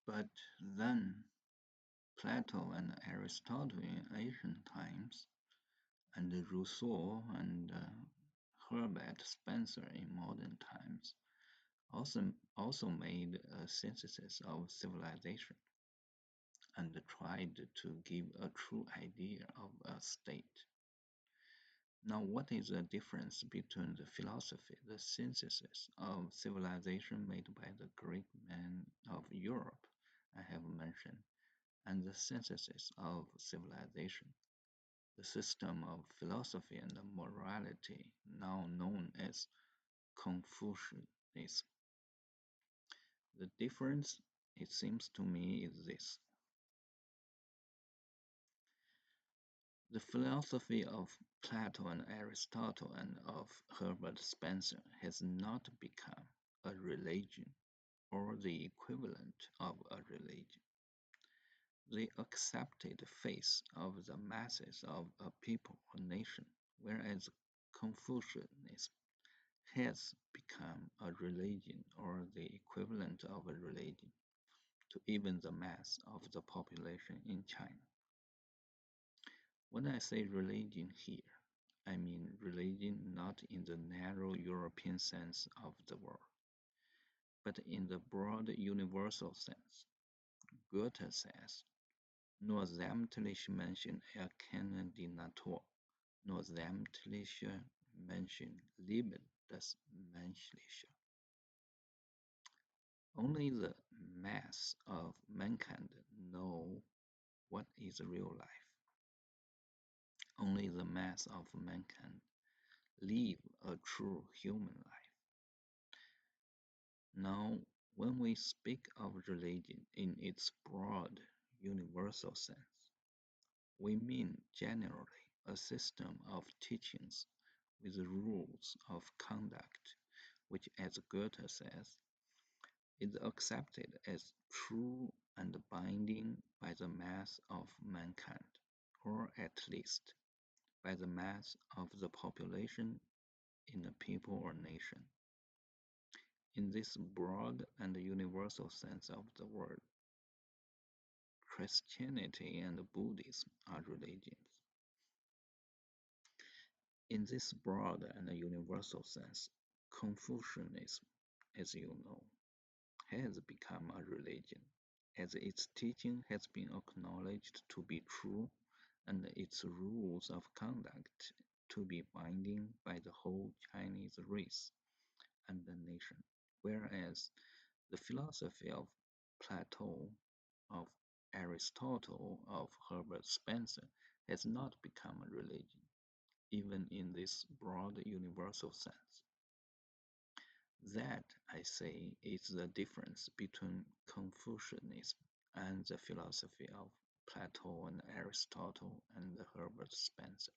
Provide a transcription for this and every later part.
But then Plato and Aristotle in ancient times, and Rousseau and Herbert Spencer in modern times also made a synthesis of civilization and tried to give a true idea of a state. Now, what is the difference between the philosophy, the synthesis of civilization made by the great men of Europe I have mentioned, and the synthesis of civilization, the system of philosophy and morality now known as Confucianism? The difference, it seems to me, is this. The philosophy of Plato and Aristotle and of Herbert Spencer has not become a religion or the equivalent of a religion. The accepted faith of the masses of a people or nation, whereas Confucianism has become a religion or the equivalent of a religion to even the mass of the population in China. When I say religion here, I mean religion not in the narrow European sense of the word, but in the broad universal sense. Goethe says, nur sämtliche Menschen erkennen die Natur, nur sämtliche Menschen lieben das Menschliche. Only the mass of mankind know what is real life. Only the mass of mankind live a true human life. Now, when we speak of religion in its broad, universal sense, we mean generally a system of teachings with rules of conduct, which, as Goethe says, is accepted as true and binding by the mass of mankind, or at least by the mass of the population in a people or nation. In this broad and universal sense of the word, Christianity and Buddhism are religions. In this broad and universal sense, Confucianism, as you know, has become a religion, as its teaching has been acknowledged to be true and its rules of conduct to be binding by the whole Chinese race and the nation, whereas the philosophy of Plato, of Aristotle, of Herbert Spencer has not become a religion, even in this broad universal sense. That, I say, is the difference between Confucianism and the philosophy of Plato and Aristotle and Herbert Spencer.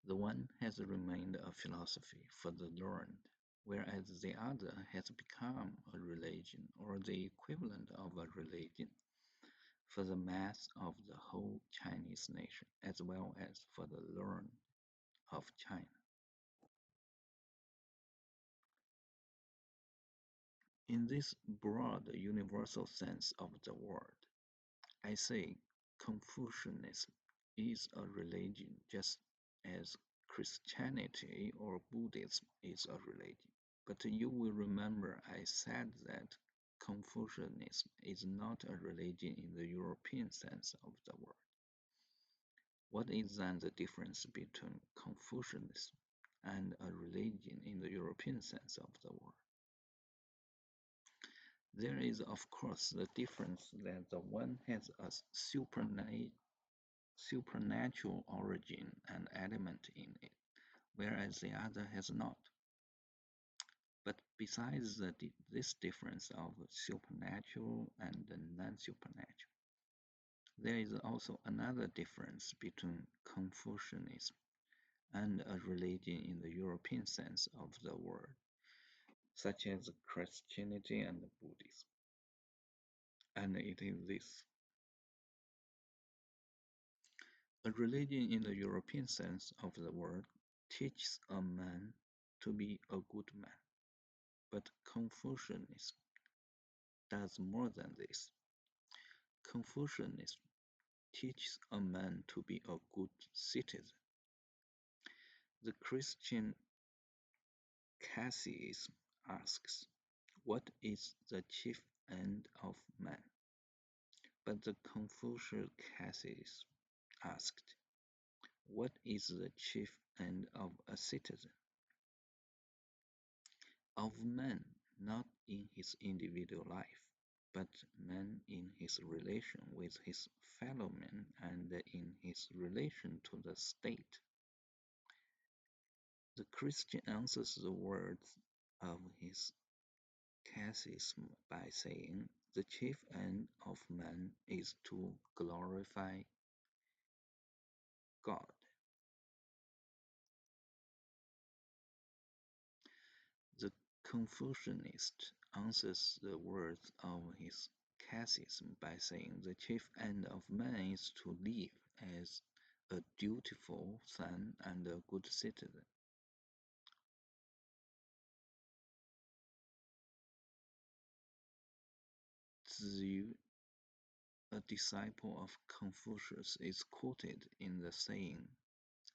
The one has remained a philosophy for the learned, whereas the other has become a religion or the equivalent of a religion for the mass of the whole Chinese nation, as well as for the learned of China. In this broad universal sense of the word, I say Confucianism is a religion just as Christianity or Buddhism is a religion. But you will remember I said that Confucianism is not a religion in the European sense of the word. What is then the difference between Confucianism and a religion in the European sense of the word? There is, of course, the difference that the one has a supernatural origin and element in it, whereas the other has not. But besides this difference of supernatural and non-supernatural, there is also another difference between Confucianism and a religion in the European sense of the word, such as Christianity and Buddhism. And it is this. A religion in the European sense of the word teaches a man to be a good man, but Confucianism does more than this. Confucianism teaches a man to be a good citizen. The Christian catechism asks, "What is the chief end of man?" But the Confucian catechism asked, "What is the chief end of a citizen?" Of man, not in his individual life, but man in his relation with his fellow men and in his relation to the state. The Christian answers the words of his catechism by saying, "The chief end of man is to glorify God." The Confucianist answers the words of his catechism by saying, "The chief end of man is to live as a dutiful son and a good citizen." Zhu, a disciple of Confucius, is quoted in the saying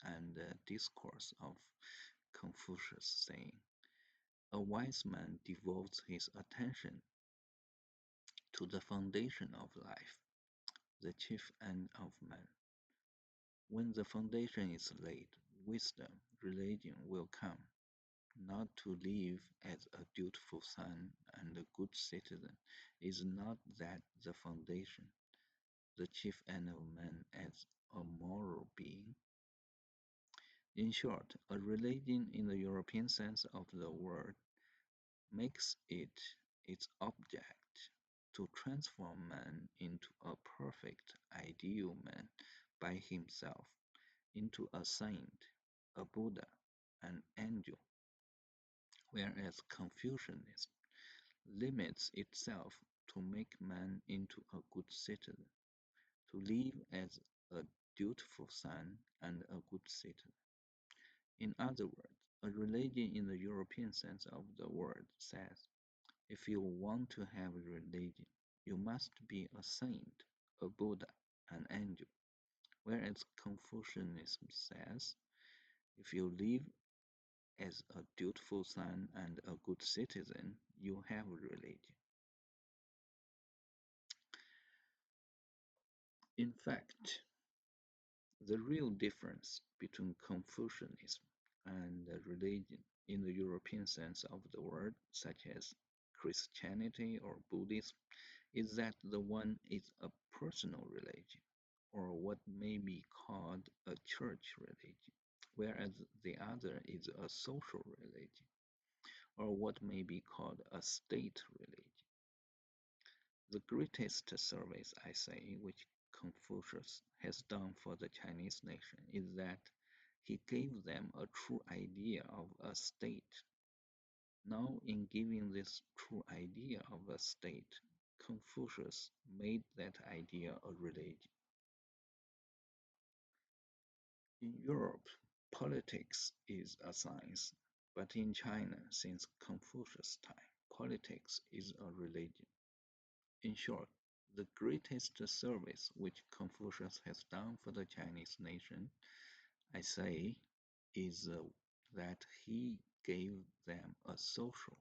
and discourse of Confucius, saying, "A wise man devotes his attention to the foundation of life, the chief end of man. When the foundation is laid, wisdom, religion will come. Not to live as a dutiful son and a good citizen is not that the foundation, the chief end of man as a moral being." In short, a religion in the European sense of the word makes it its object to transform man into a perfect ideal man by himself, into a saint, a Buddha, an angel, whereas Confucianism limits itself to make man into a good citizen, to live as a dutiful son and a good citizen. In other words, a religion in the European sense of the word says, if you want to have a religion, you must be a saint, a Buddha, an angel. Whereas Confucianism says, if you live as a dutiful son and a good citizen, you have a religion. In fact, the real difference between Confucianism and religion in the European sense of the word, such as Christianity or Buddhism, is that the one is a personal religion, or what may be called a church religion, whereas the other is a social religion, or what may be called a state religion. The greatest service, I say, which Confucius has done for the Chinese nation is that he gave them a true idea of a state. Now, in giving this true idea of a state, Confucius made that idea a religion. In Europe, politics is a science, but in China, since Confucius' time, politics is a religion. In short, the greatest service which Confucius has done for the Chinese nation, I say, is that he gave them a social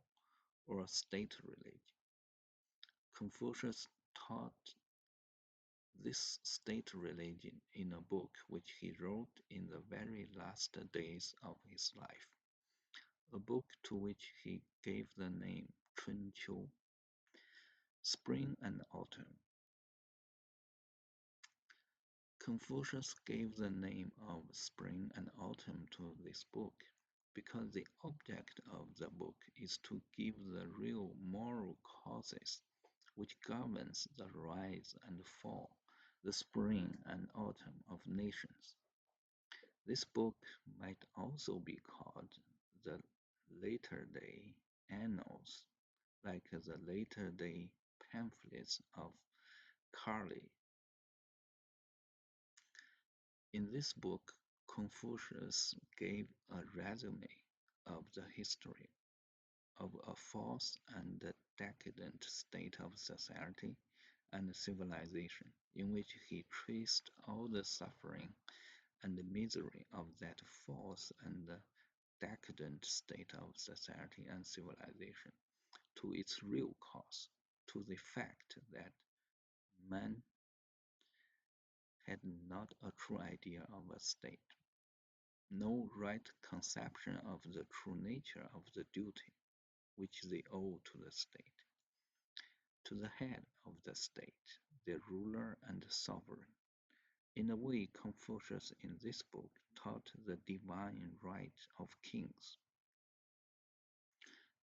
or a state religion. Confucius taught this state religion in a book which he wrote in the very last days of his life, a book to which he gave the name Chunqiu, Spring and Autumn. Confucius gave the name of Spring and Autumn to this book because the object of the book is to give the real moral causes which governs the rise and fall, the spring and autumn of nations. This book might also be called the later day annals, like the later day pamphlets of Carly. In this book, Confucius gave a resume of the history of a false and decadent state of society and civilization, in which he traced all the suffering and the misery of that false and decadent state of society and civilization to its real cause, to the fact that man had not a true idea of a state, no right conception of the true nature of the duty which they owe to the state, to the head of the state, the ruler and sovereign. In a way, Confucius in this book taught the divine right of kings.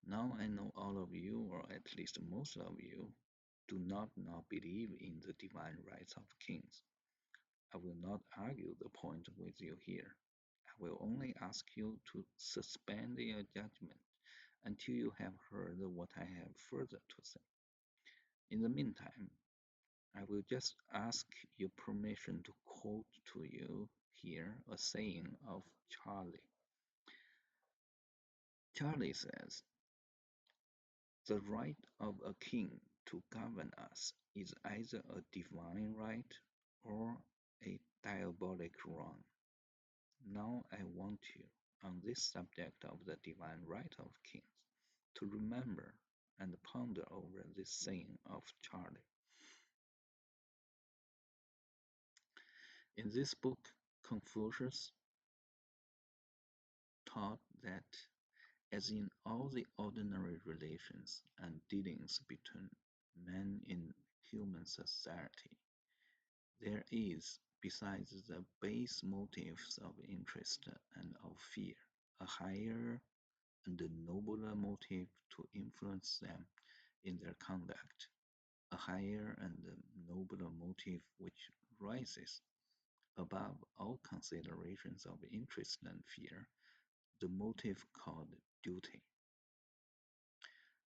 Now I know all of you, or at least most of you, do not now believe in the divine rights of kings. I will not argue the point with you here. I will only ask you to suspend your judgment until you have heard what I have further to say. In the meantime, I will just ask your permission to quote to you here a saying of Charlie. Charlie says, "The right of a king to govern us is either a divine right or a diabolic wrong." Now I want you, on this subject of the divine right of kings, to remember and ponder over this saying of Charlie. In this book, Confucius taught that, as in all the ordinary relations and dealings between men in human society, there is, besides the base motives of interest and of fear, a higher and a nobler motive to influence them in their conduct, a higher and nobler motive which rises above all considerations of interest and fear, the motive called duty.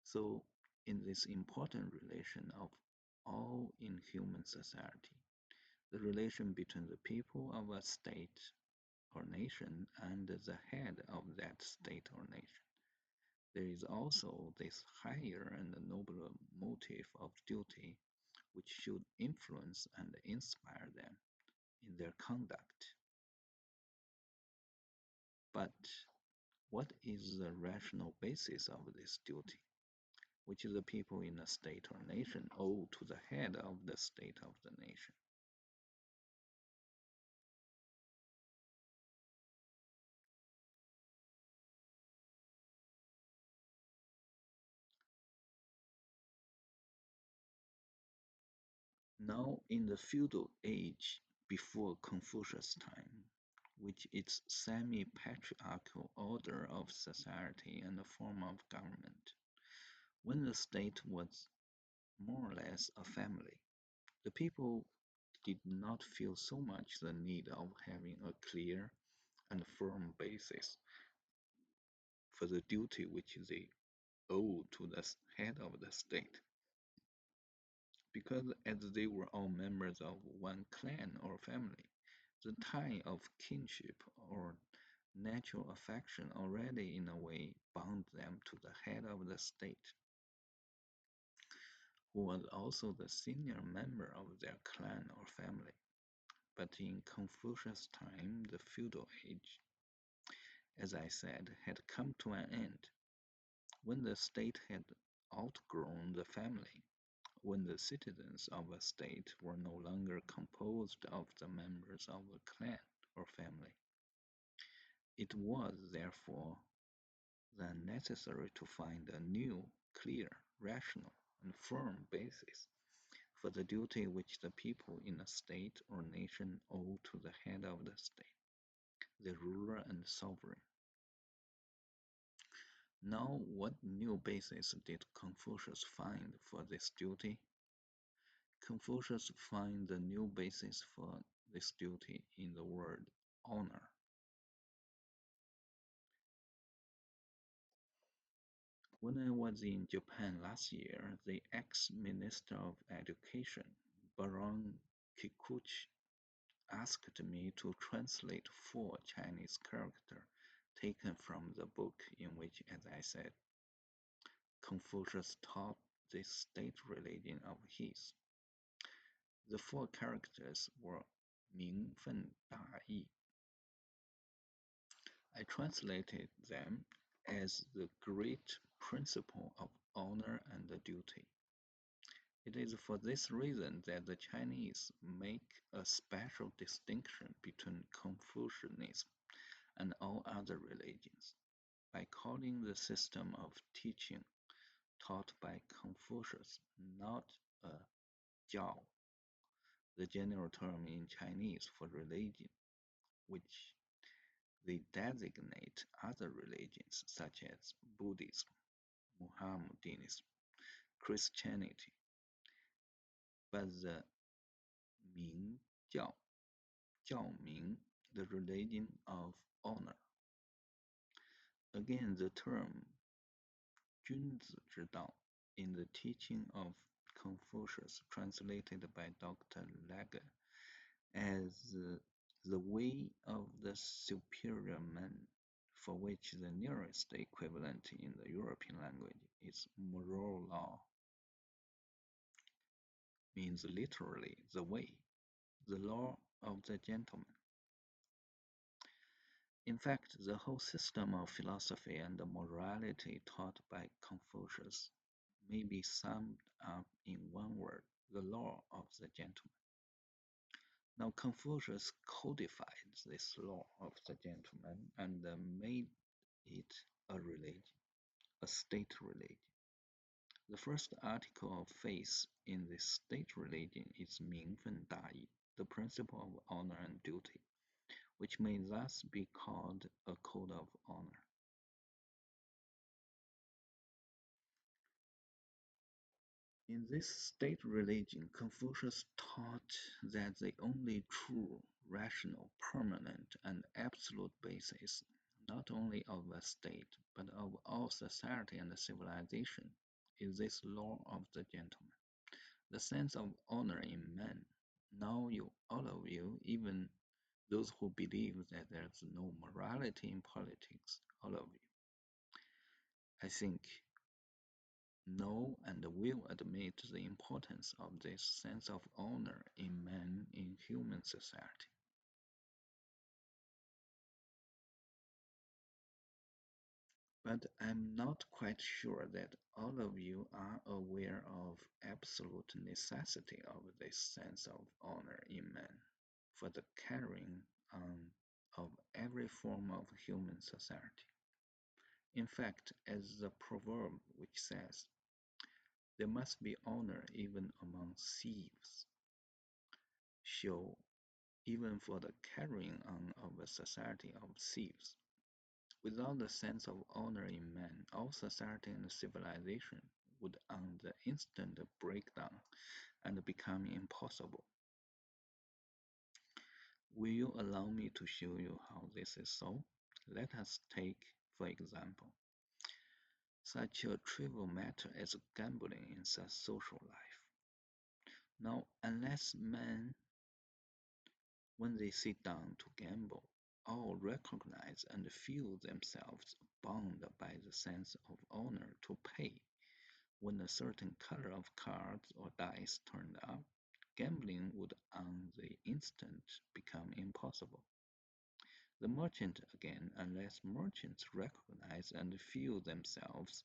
So, in this important relation of all in human society, the relation between the people of a state or nation and the head of that state or nation, there is also this higher and nobler motive of duty which should influence and inspire them in their conduct. But what is the rational basis of this duty, which the people in a state or nation owe to the head of the state of the nation? Now, in the feudal age before Confucius' time, which is semi-patriarchal order of society and a form of government, when the state was more or less a family, the people did not feel so much the need of having a clear and firm basis for the duty which they owe to the head of the state, because as they were all members of one clan or family, the tie of kinship or natural affection already in a way bound them to the head of the state, who was also the senior member of their clan or family. But in Confucius' time, the feudal age, as I said, had come to an end, when the state had outgrown the family, when the citizens of a state were no longer composed of the members of a clan or family. It was, therefore, then necessary to find a new, clear, rational, and firm basis for the duty which the people in a state or nation owe to the head of the state, the ruler and sovereign. Now, what new basis did Confucius find for this duty? Confucius finds the new basis for this duty in the word honor. When I was in Japan last year, the ex-Minister of Education, Baron Kikuchi, asked me to translate 4 Chinese characters taken from the book in which, as I said, Confucius taught this state religion of his. The four characters were Ming Fen Da Yi. I translated them as the great principle of honor and duty. It is for this reason that the Chinese make a special distinction between Confucianism and all other religions by calling the system of teaching taught by Confucius not a Jiao, the general term in Chinese for religion, which they designate other religions such as Buddhism, Mohammedanism, Christianity, but the Ming Jiao, Jiao Ming, the religion of honor. Again, the term 君子之道 in the teaching of Confucius, translated by Dr. Lager as the way of the superior man, for which the nearest equivalent in the European language is moral law, means literally the way, the law of the gentleman. In fact, the whole system of philosophy and morality taught by Confucius may be summed up in one word: the law of the gentleman. Now, Confucius codified this law of the gentleman and made it a religion, a state religion. The first article of faith in this state religion is Ming Fen Da Yi, the principle of honor and duty, which may thus be called a code of honor. In this state religion, Confucius taught that the only true, rational, permanent, and absolute basis, not only of a state, but of all society and civilization, is this law of the gentleman, the sense of honor in men. Now, all of you, even those who believe that there's no morality in politics, all of you, I think, know and will admit the importance of this sense of honor in man in human society. But I'm not quite sure that all of you are aware of absolute necessity of this sense of honor in man for the carrying on of every form of human society. In fact, as the proverb which says, there must be honor even among thieves, show even for the carrying on of a society of thieves. Without the sense of honor in man, all society and civilization would on the instant break down and become impossible. Will you allow me to show you how this is so? Let us take, for example, such a trivial matter as gambling in such social life. Now, unless men, when they sit down to gamble, all recognize and feel themselves bound by the sense of honor to pay when a certain color of cards or dice turned up, gambling would on the instant become impossible. The merchant again, unless merchants recognize and feel themselves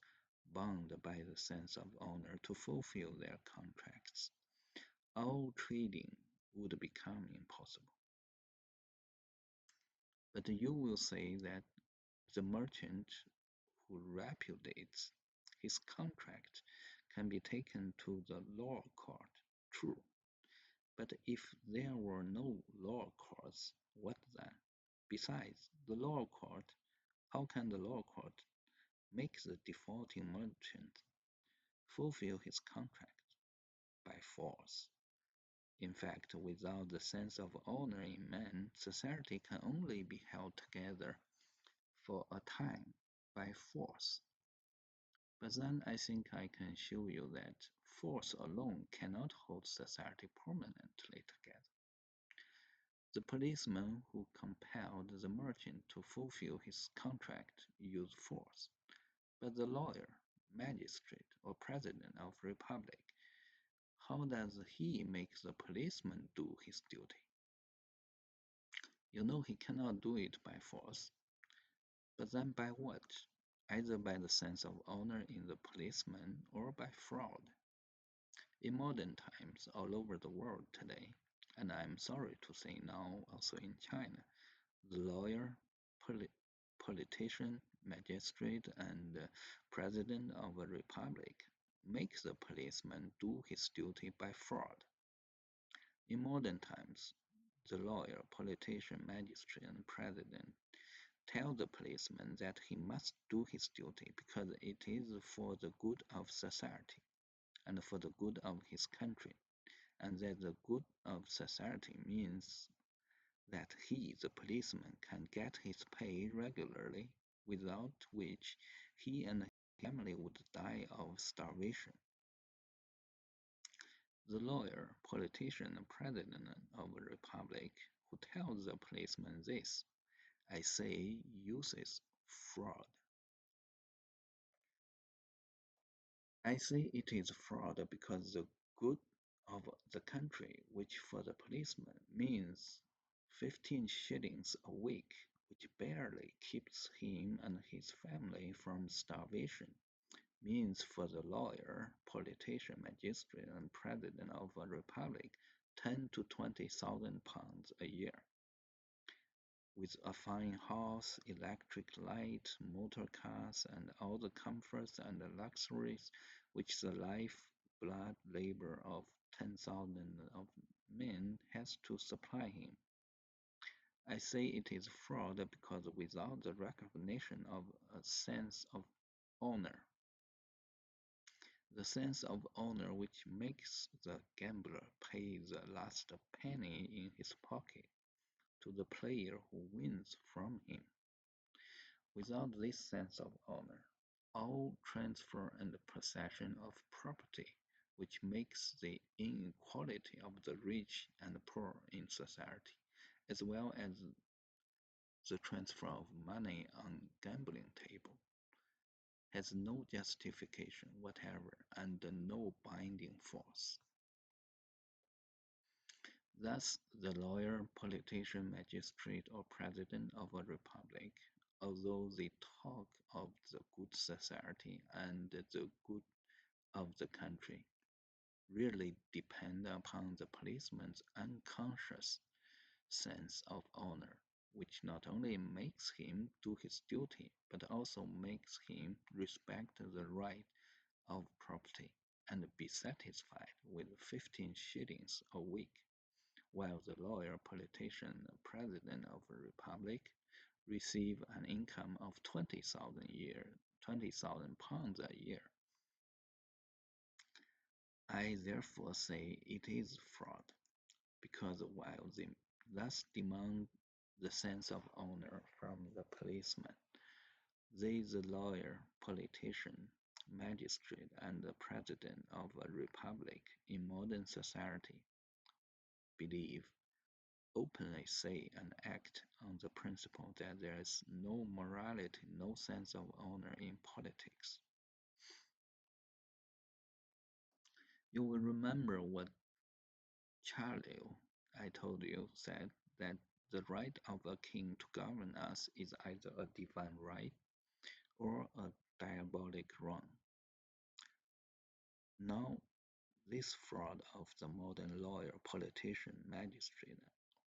bound by the sense of honor to fulfill their contracts, all trading would become impossible. But you will say that the merchant who repudiates his contract can be taken to the law court. True. But if there were no law courts, what then? Besides the law court, how can the law court make the defaulting merchant fulfill his contract? By force. In fact, without the sense of honor in man, society can only be held together for a time by force. But then I think I can show you that force alone cannot hold society permanently together. The policeman who compelled the merchant to fulfill his contract used force, but the lawyer, magistrate, or president of republic, how does he make the policeman do his duty? You know he cannot do it by force, but then by what? Either by the sense of honor in the policeman or by fraud. In modern times, all over the world today, and I'm sorry to say now also in China, the lawyer, poli- politician, magistrate, and president of a republic makes the policeman do his duty by fraud. In modern times, the lawyer, politician, magistrate, and president tell the policeman that he must do his duty because it is for the good of society and for the good of his country, and that the good of society means that he, the policeman, can get his pay regularly, without which he and his family would die of starvation. The lawyer, politician, and president of a republic who tells the policeman this, I say, uses fraud. I say it is fraud because the good of the country, which for the policeman means 15 shillings a week, which barely keeps him and his family from starvation, means for the lawyer, politician, magistrate, and president of a republic 10 to 20,000 pounds a year, with a fine house, electric light, motor cars, and all the comforts and luxuries which the life blood labor of 10,000 of men has to supply him. I say it is fraud because without the recognition of a sense of honor, the sense of honor which makes the gambler pay the last penny in his pocket to the player who wins from him. Without this sense of honor, all transfer and possession of property, which makes the inequality of the rich and poor in society, as well as the transfer of money on gambling table, has no justification whatever and no binding force. Thus, the lawyer, politician, magistrate, or president of a republic, although they talk of the good society and the good of the country, really depend upon the policeman's unconscious sense of honor, which not only makes him do his duty, but also makes him respect the right of property and be satisfied with 15 shillings a week, while the lawyer, politician, president of a republic receive an income of 20,000 pounds a year. I therefore say it is fraud, because while they thus demand the sense of honor from the policeman, they, the lawyer, politician, magistrate, and the president of a republic in modern society, believe, openly say, and act on the principle that there is no morality, no sense of honor in politics. You will remember what Charley, I told you, said that the right of a king to govern us is either a divine right or a diabolic wrong. Now, this fraud of the modern lawyer, politician, magistrate,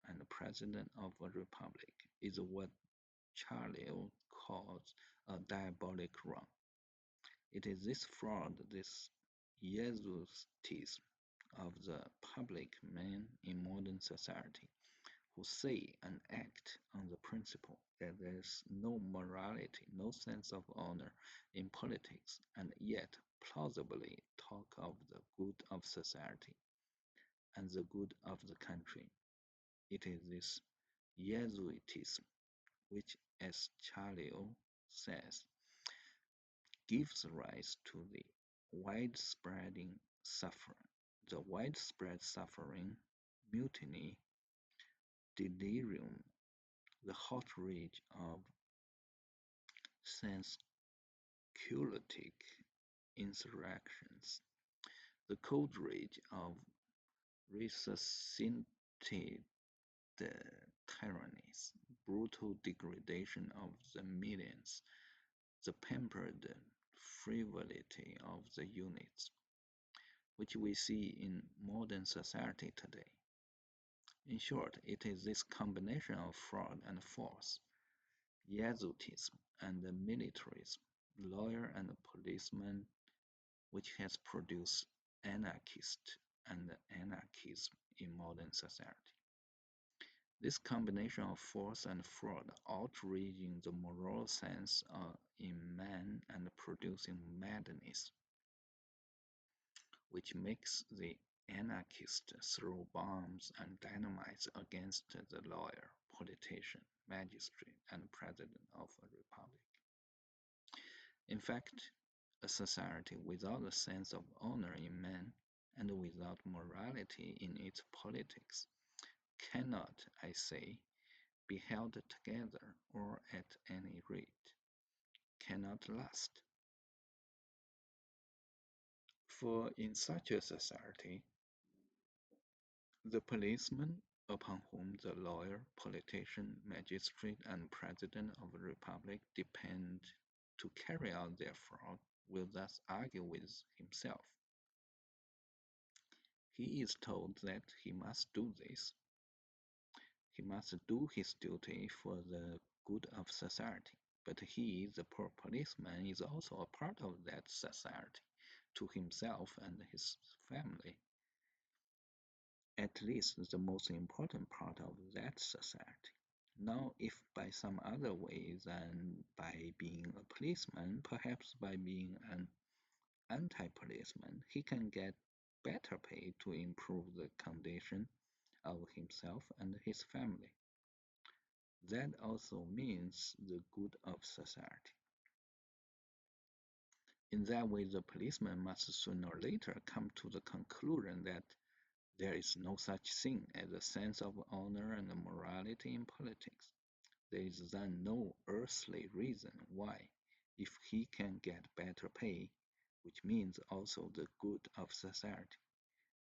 and president of a republic is what Charley calls a diabolic wrong. It is this fraud, this Jesuitism of the public men in modern society who say and act on the principle that there is no morality, no sense of honor in politics, and yet plausibly talk of the good of society and the good of the country. It is this Jesuitism which, as Charley says, gives rise to suffering, the widespread suffering, mutiny, delirium, the hot rage of sansculottic insurrections, the cold rage of resuscitated tyrannies, brutal degradation of the millions, the pampered frivolity of the units, which we see in modern society today. In short, it is this combination of fraud and force, Yazootism and militarism, lawyer and policeman, which has produced anarchist and anarchism in modern society. This combination of force and fraud outraging the moral sense in man and producing madness, which makes the anarchist throw bombs and dynamite against the lawyer, politician, magistrate, and president of a republic. In fact, a society without a sense of honor in man and without morality in its politics cannot, I say, be held together, or at any rate, cannot last. For in such a society, the policeman, upon whom the lawyer, politician, magistrate, and president of a republic depend to carry out their fraud, will thus argue with himself. He is told that he must do this. He must do his duty for the good of society. But he, the poor policeman, is also a part of that society, to himself and his family, at least the most important part of that society. Now, if by some other way than by being a policeman, perhaps by being an anti-policeman, he can get better pay to improve the condition of himself and his family. That also means the good of society. In that way, the policeman must sooner or later come to the conclusion that there is no such thing as a sense of honor and morality in politics. There is then no earthly reason why, if he can get better pay, which means also the good of society,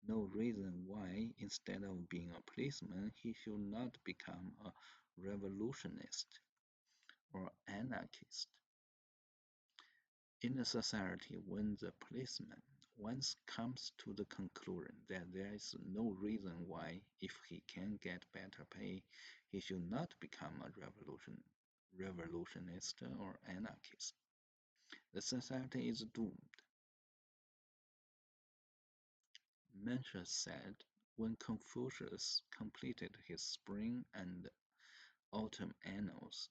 no reason why, instead of being a policeman, he should not become a revolutionist or anarchist. In a society when the policeman once comes to the conclusion that there is no reason why, if he can get better pay, he should not become a revolutionist or anarchist, the society is doomed. Mencius said, when Confucius completed his spring and autumn annals,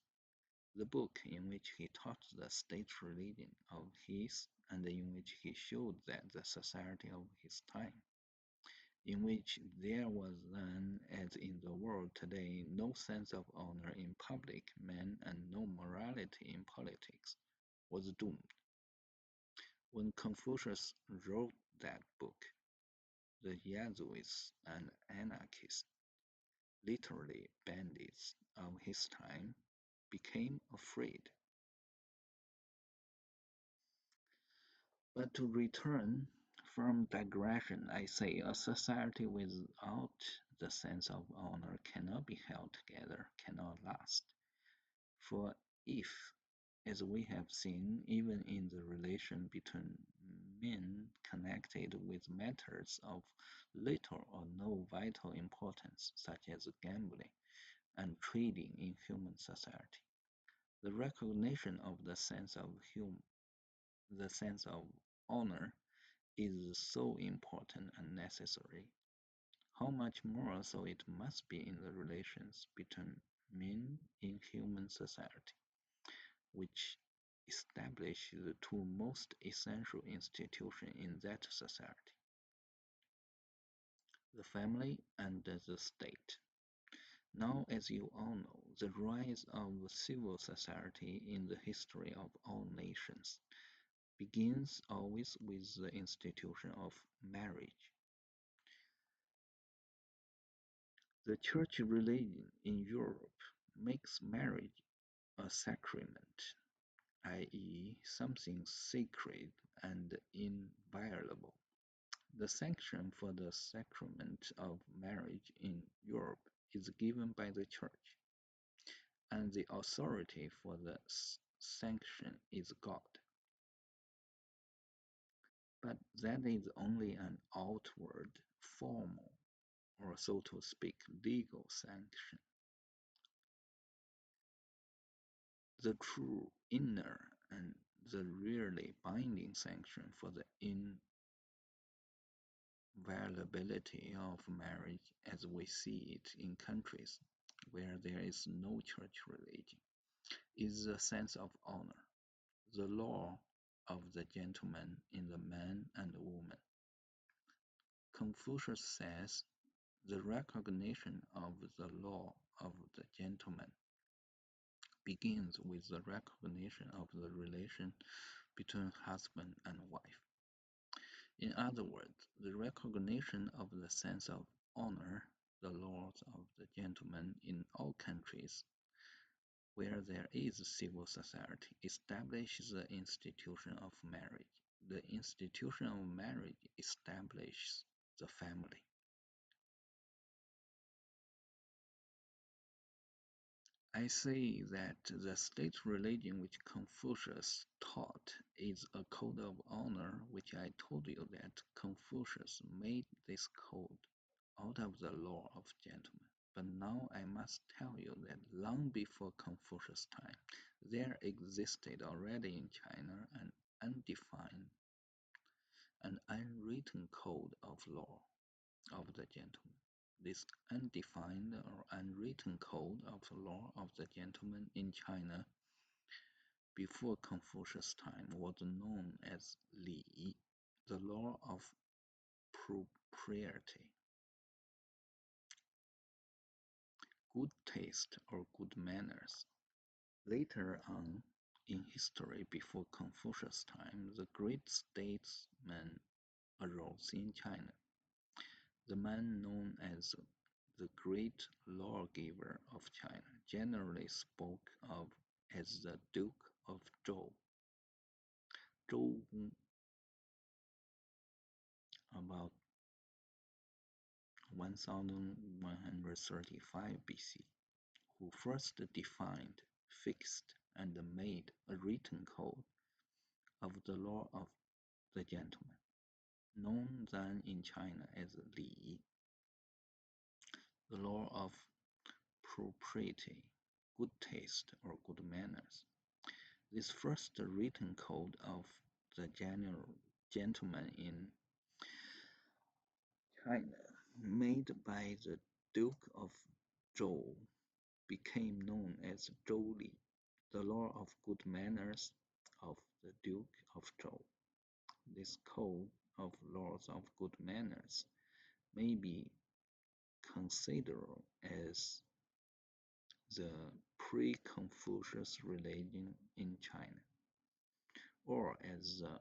the book in which he taught the state religion of his, and in which he showed that the society of his time, in which there was then, as in the world today, no sense of honor in public men and no morality in politics, was doomed. When Confucius wrote that book, the Yazooists and anarchists, literally bandits of his time, became afraid. But to return from digression, I say a society without the sense of honor cannot be held together, cannot last. For if, as we have seen, even in the relation between men connected with matters of little or no vital importance, such as gambling and trading in human society, the recognition of the sense of honor is so important and necessary, how much more so it must be in the relations between men in human society, which establish the two most essential institutions in that society, the family and the state. Now, as you all know, the rise of civil society in the history of all nations begins always with the institution of marriage. The church religion in Europe makes marriage a sacrament, i.e., something sacred and inviolable. The sanction for the sacrament of marriage in Europe is given by the Church, and the authority for the sanction is God. But that is only an outward, formal, or so to speak, legal sanction. The true inner and the really binding sanction for the inviolability of marriage as we see it in countries where there is no church religion is the sense of honor, the law of the gentleman in the man and woman. Confucius says the recognition of the law of the gentleman begins with the recognition of the relation between husband and wife. In other words, the recognition of the sense of honor, the laws of the gentleman in all countries where there is civil society establishes the institution of marriage. The institution of marriage establishes the family. I say that the state religion which Confucius taught is a code of honor, which I told you that Confucius made this code out of the law of gentlemen. But now I must tell you that long before Confucius' time, there existed already in China an undefined and unwritten code of law of the gentleman. This undefined or unwritten code of law of the gentleman in China before Confucius' time was known as Li, the law of propriety, good taste or good manners. Later on in history, before Confucius' time, the great statesman arose in China. The man known as the great lawgiver of China, generally spoke of as the Duke of Zhou. Zhou about 1135 BC, who first defined, fixed, and made a written code of the law of the gentleman, known then in China as Li, the law of propriety, good taste, or good manners. This first written code of the gentleman in China, made by the Duke of Zhou, became known as Zhou the law of good manners of the Duke of Zhou. This code of laws of good manners may be considered as the pre-Confucius religion in China, or as the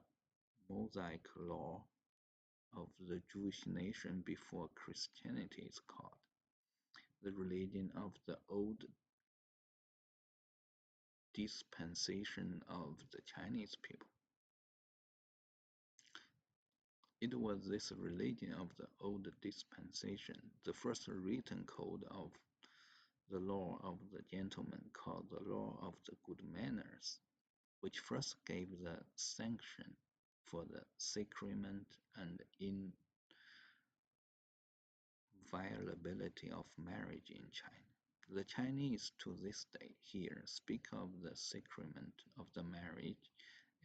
Mosaic law of the Jewish nation before Christianity is called, the religion of the old dispensation of the Chinese people. It was this religion of the old dispensation, the first written code of the law of the gentleman called the law of the good manners, which first gave the sanction for the sacrament and inviolability of marriage in China. The Chinese to this day here speak of the sacrament of the marriage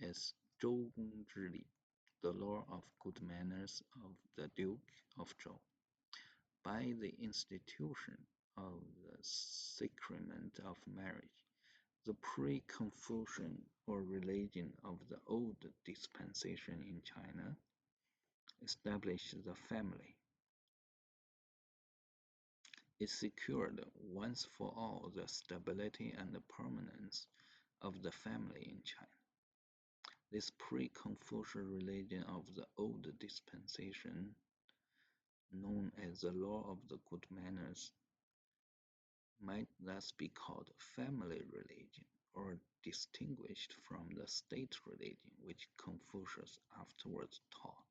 as 周公之礼, the law of good manners of the Duke of Zhou. By the institution of the sacrament of marriage, the pre-Confucian or religion of the old dispensation in China established the family. It secured once for all the stability and the permanence of the family in China. This pre-Confucian religion of the old dispensation, known as the law of the good manners, might thus be called family religion or distinguished from the state religion which Confucius afterwards taught.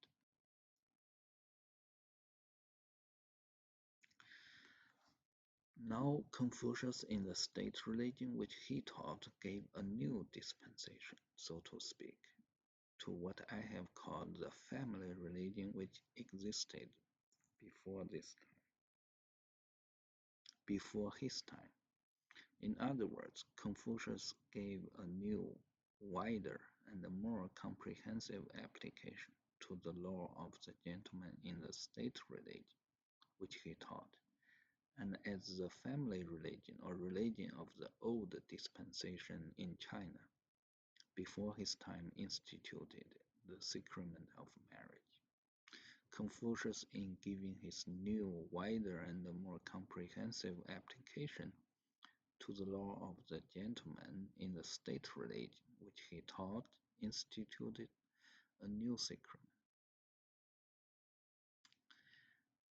Now, Confucius, in the state religion which he taught, gave a new dispensation, so to speak, to what I have called the family religion which existed before before his time. In other words, Confucius gave a new, wider, and more comprehensive application to the law of the gentleman in the state religion which he taught, and as the family religion or religion of the old dispensation in China before his time instituted the sacrament of marriage. Confucius, in giving his new, wider, and more comprehensive application to the law of the gentleman in the state religion which he taught, instituted a new sacrament.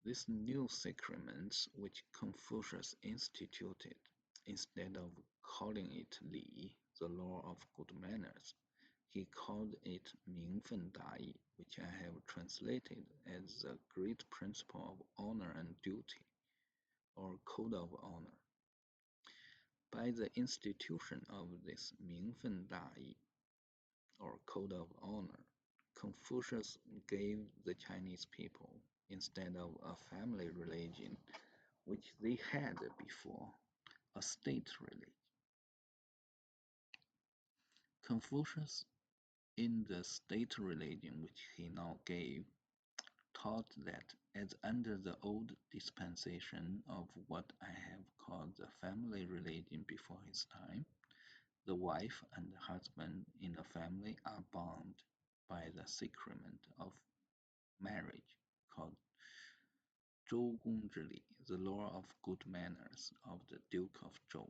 This new sacrament which Confucius instituted, instead of calling it Li, the law of good manners, he called it Mingfen Dai, which I have translated as the great principle of honor and duty, or code of honor. By the institution of this Mingfen Dai, or code of honor, Confucius gave the Chinese people, instead of a family religion which they had before, a state religion. Confucius, in the state religion which he now gave, taught that as under the old dispensation of what I have called the family religion before his time, the wife and the husband in a family are bound by the sacrament of marriage called 周公之礼, the law of good manners of the Duke of Zhou,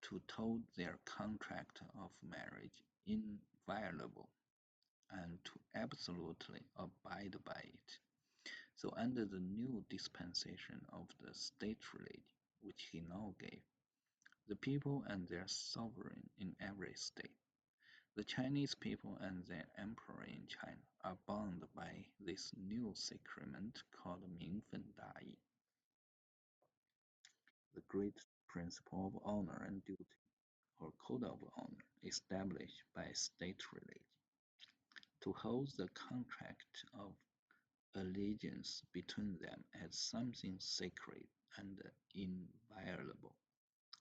to hold their contract of marriage inviolable and to absolutely abide by it. So, under the new dispensation of the state religion, which he now gave, the people and their sovereign in every state, the Chinese people and their emperor in China, are bound by this new sacrament called Mingfen Dai, the great principle of honor and duty, or code of honor, established by state religion, to hold the contract of allegiance between them as something sacred and inviolable,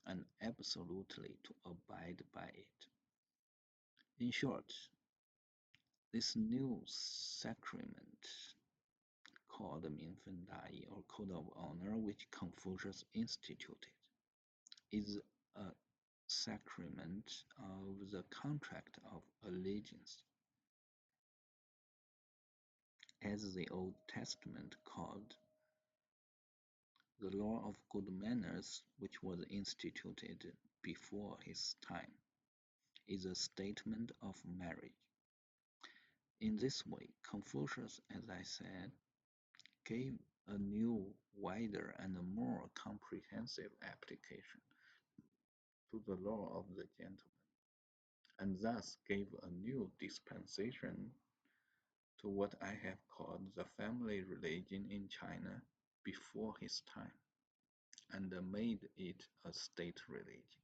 and absolutely to abide by it. In short, this new sacrament, called Minfen Dai, or Code of Honor, which Confucius instituted, is a sacrament of the contract of allegiance, as the Old Testament called the law of good manners, which was instituted before his time, is a statement of marriage. In this way, Confucius, as I said, gave a new, wider, and more comprehensive application to the law of the gentleman, and thus gave a new dispensation to what I have called the family religion in China before his time, and made it a state religion.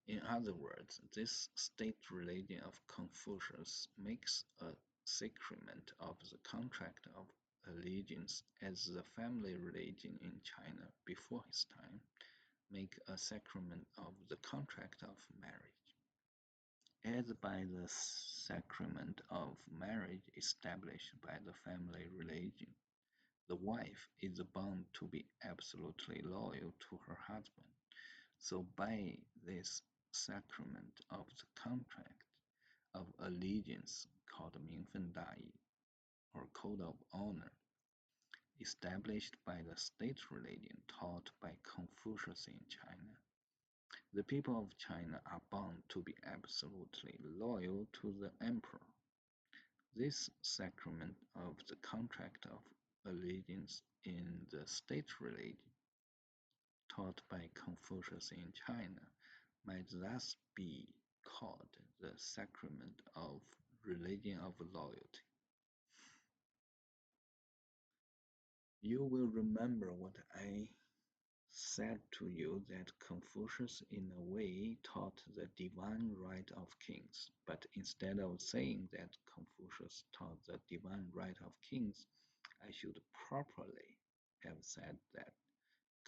In other words, this state religion of Confucius makes a sacrament of the contract of allegiance as the family religion in China before his time make a sacrament of the contract of marriage. As by the sacrament of marriage established by the family religion, the wife is bound to be absolutely loyal to her husband. So by this sacrament of the contract of allegiance called Mingfen Dai, or Code of Honor, established by the state religion taught by Confucius in China, the people of China are bound to be absolutely loyal to the emperor. This sacrament of the contract of allegiance in the state religion taught by Confucius in China might thus be called the sacrament of religion of loyalty. You will remember what I said to you that Confucius, in a way, taught the divine right of kings, but instead of saying that Confucius taught the divine right of kings, I should properly have said that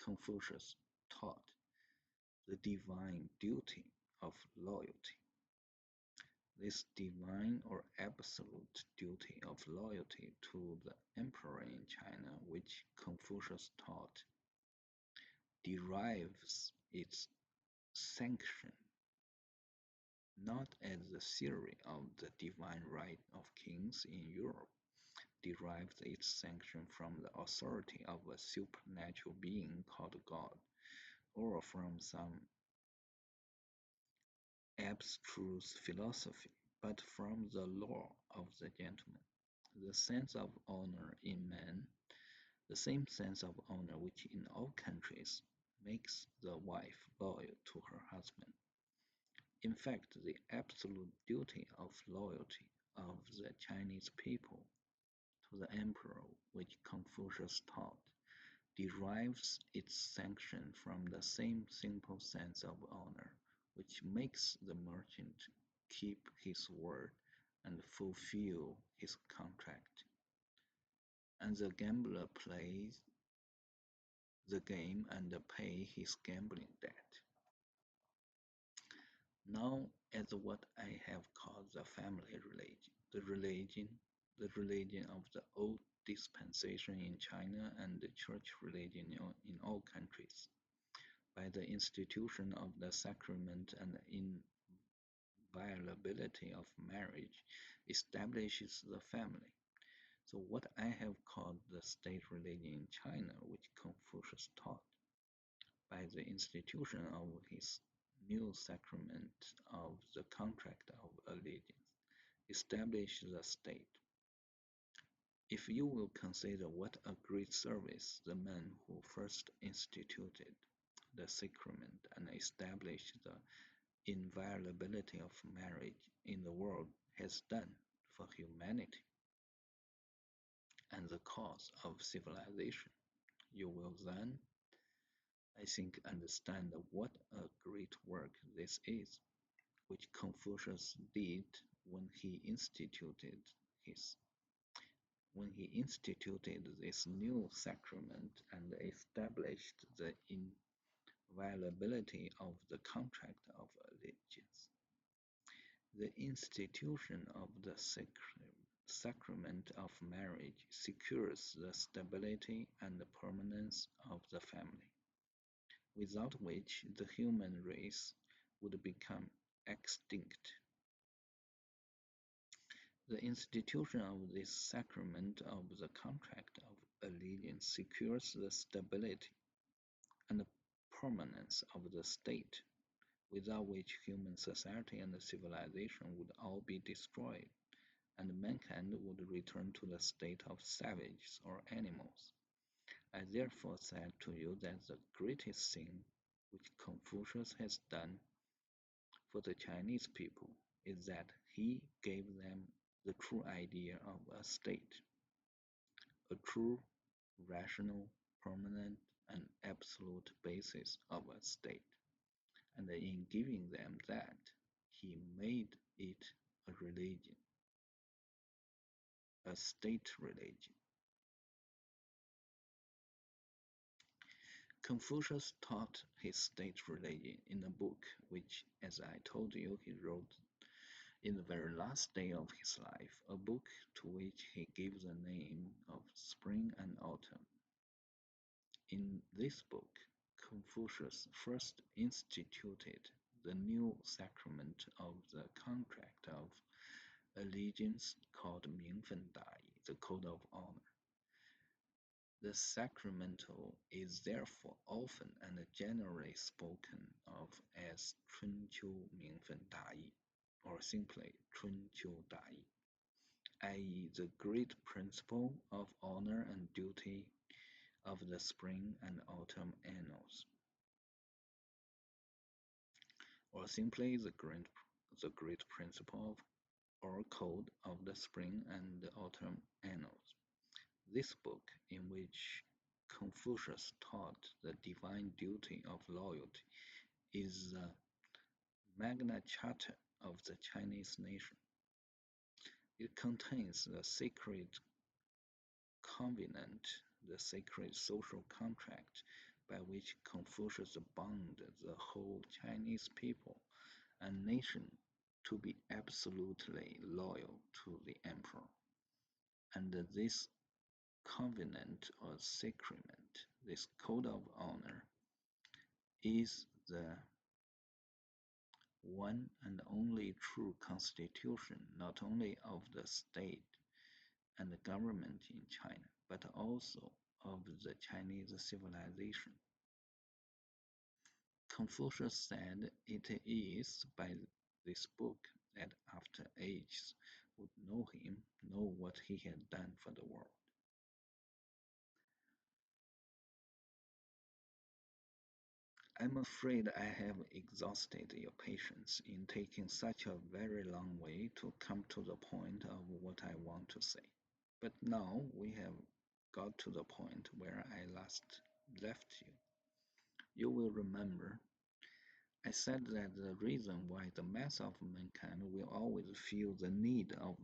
Confucius taught the divine duty of loyalty. This divine or absolute duty of loyalty to the emperor in China, which Confucius taught, derives its sanction not as the theory of the divine right of kings in Europe derives its sanction from the authority of a supernatural being called God, or from some abstruse philosophy, but from the law of the gentleman. The sense of honor in man, the same sense of honor which in all countries makes the wife loyal to her husband. In fact, the absolute duty of loyalty of the Chinese people to the emperor, which Confucius taught, derives its sanction from the same simple sense of honor which makes the merchant keep his word and fulfill his contract, and the gambler plays the game and pay his gambling debt. Now, as what I have called the family religion, the religion of the old dispensation in China and the church religion in all countries, by the institution of the sacrament and inviolability of marriage, establishes the family. So, what I have called the state religion in China, which Confucius taught, by the institution of his new sacrament of the contract of allegiance, established the state. If you will consider what a great service the man who first instituted the sacrament and established the inviolability of marriage in the world has done for humanity and the cause of civilization, you will then, I think, understand what a great work this is, which Confucius did when he instituted his this new sacrament and established the inviolability of the contract of allegiance. The institution of the sacrament of marriage secures the stability and the permanence of the family, without which the human race would become extinct. The institution of this sacrament of the contract of allegiance secures the stability and permanence of the state, without which human society and civilization would all be destroyed, and mankind would return to the state of savages or animals. I therefore said to you that the greatest thing which Confucius has done for the Chinese people is that he gave them the true idea of a state, a true, rational, permanent, and absolute basis of a state. And in giving them that, he made it a religion, a state religion. Confucius taught his state religion in a book which, as I told you, he wrote in the very last day of his life, a book to which he gave the name of Spring and Autumn. In this book, Confucius first instituted the new sacrament of the contract of allegiance called Mingfen Dai, the code of honor. The sacramental is therefore often and generally spoken of as 春秋 Mingfen Dai, or simply 春秋 Dai, i.e., the great principle of honor and duty of the spring and autumn annals. or simply the great principle or code of the spring and the autumn annals. This book, in which Confucius taught the divine duty of loyalty, is the Magna Charta of the Chinese nation. It contains the sacred covenant, the sacred social contract by which Confucius bound the whole Chinese people and nation to be absolutely loyal to the emperor. And this covenant or sacrament, this code of honor, is the one and only true constitution not only of the state and the government in China, but also of the Chinese civilization. Confucius said it is by this book that after ages would know him, know what he had done for the world. I'm afraid I have exhausted your patience in taking such a very long way to come to the point of what I want to say. But now we have got to the point where I last left you. You will remember I said that the reason why the mass of mankind will always feel the need of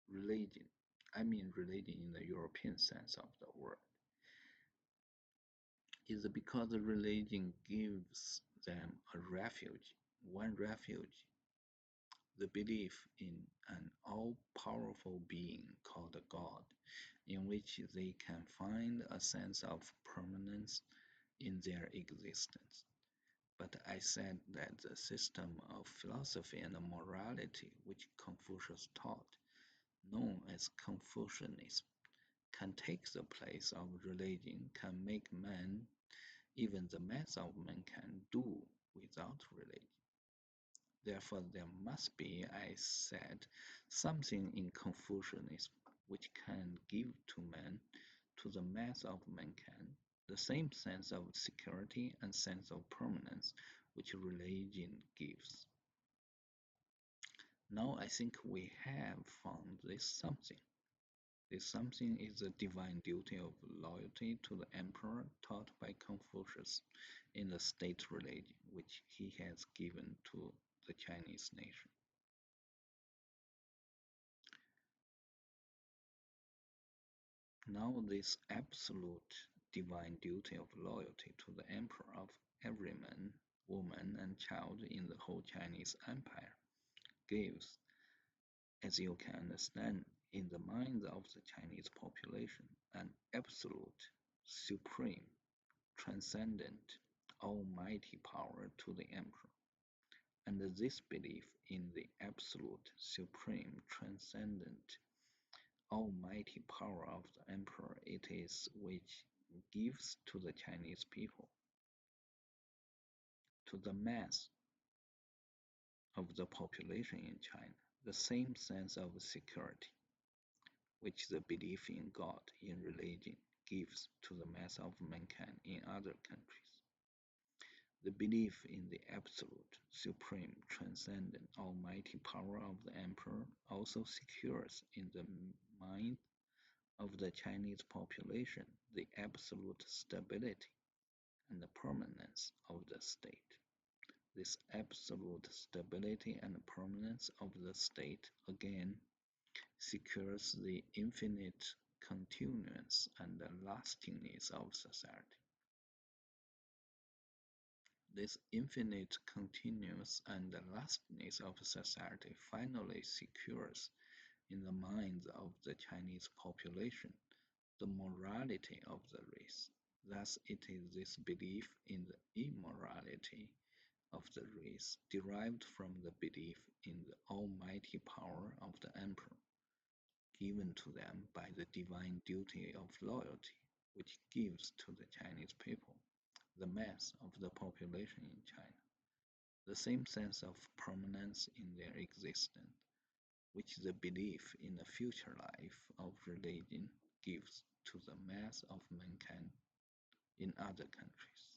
religion, I mean religion in the European sense of the word, is because religion gives them a refuge, one refuge, the belief in an all powerful being called God, in which they can find a sense of permanence in their existence. But I said that the system of philosophy and morality which Confucius taught, known as Confucianism, can take the place of religion, can make man, even the mass of man, can do without religion. Therefore, there must be, I said, something in Confucianism which can give to man, to the mass of mankind, the same sense of security and sense of permanence which religion gives. Now I think we have found this something. This something is the divine duty of loyalty to the emperor taught by Confucius in the state religion which he has given to the Chinese nation. Now this absolute divine duty of loyalty to the emperor of every man, woman, and child in the whole Chinese empire gives, as you can understand, in the minds of the Chinese population, an absolute, supreme, transcendent, almighty power to the emperor. And this belief in the absolute, supreme, transcendent, almighty power of the emperor it is which gives to the Chinese people, to the mass of the population in China, the same sense of security which the belief in God, in religion, gives to the mass of mankind in other countries. The belief in the absolute, supreme, transcendent, almighty power of the emperor also secures in the mind of the Chinese population the absolute stability and the permanence of the state. This absolute stability and permanence of the state again secures the infinite continuance and the lastingness of society. This infinite continuance and the lastingness of society finally secures in the minds of the Chinese population the morality of the race. Thus, it is this belief in the immorality of the race derived from the belief in the almighty power of the emperor, given to them by the divine duty of loyalty, which gives to the Chinese people, the mass of the population in China, the same sense of permanence in their existence, which the belief in the future life of religion gives to the mass of mankind in other countries.